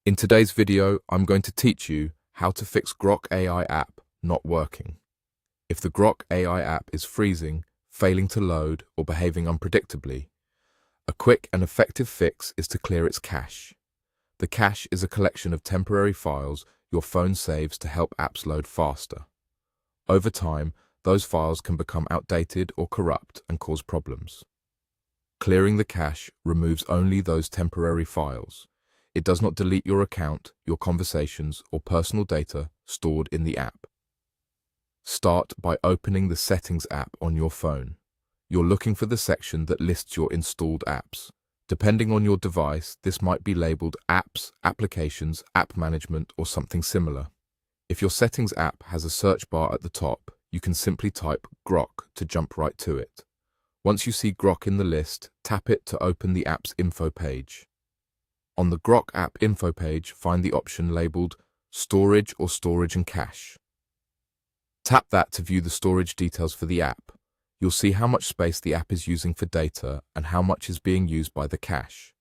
In today's video, I'm going to teach you how to fix Grok AI app not working. If the Grok AI app is freezing, failing to load, or behaving unpredictably, a quick and effective fix is to clear its cache. The cache is a collection of temporary files your phone saves to help apps load faster. Over time, those files can become outdated or corrupt and cause problems. Clearing the cache removes only those temporary files. It does not delete your account, your conversations, or personal data stored in the app. Start by opening the Settings app on your phone. You're looking for the section that lists your installed apps. Depending on your device, this might be labeled Apps, Applications, App Management, or something similar. If your Settings app has a search bar at the top, you can simply type Grok to jump right to it. Once you see Grok in the list, tap it to open the app's info page. On the Grok app info page, find the option labeled Storage or Storage and Cache. Tap that to view the storage details for the app. You'll see how much space the app is using for data and how much is being used by the cache.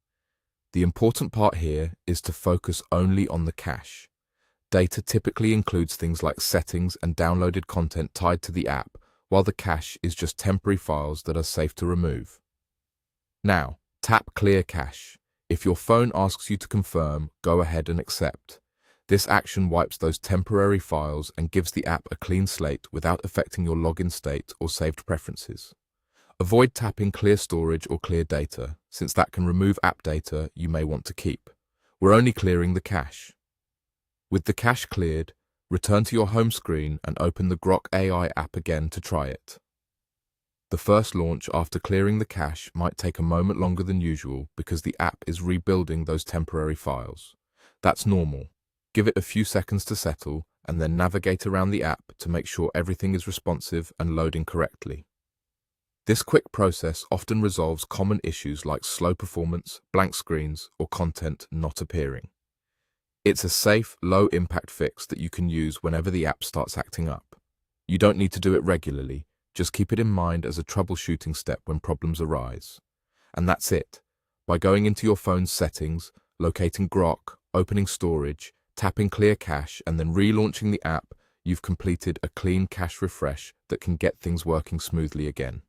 The important part here is to focus only on the cache. Data typically includes things like settings and downloaded content tied to the app, while the cache is just temporary files that are safe to remove. Now, tap Clear Cache. If your phone asks you to confirm, go ahead and accept. This action wipes those temporary files and gives the app a clean slate without affecting your login state or saved preferences. Avoid tapping Clear Storage or Clear Data, since that can remove app data you may want to keep. We're only clearing the cache. With the cache cleared, return to your home screen and open the Grok AI app again to try it. The first launch after clearing the cache might take a moment longer than usual because the app is rebuilding those temporary files. That's normal. Give it a few seconds to settle and then navigate around the app to make sure everything is responsive and loading correctly. This quick process often resolves common issues like slow performance, blank screens, or content not appearing. It's a safe, low-impact fix that you can use whenever the app starts acting up. You don't need to do it regularly, just keep it in mind as a troubleshooting step when problems arise. And that's it. By going into your phone's settings, locating Grok, opening storage, tapping Clear Cache, and then relaunching the app, you've completed a clean cache refresh that can get things working smoothly again.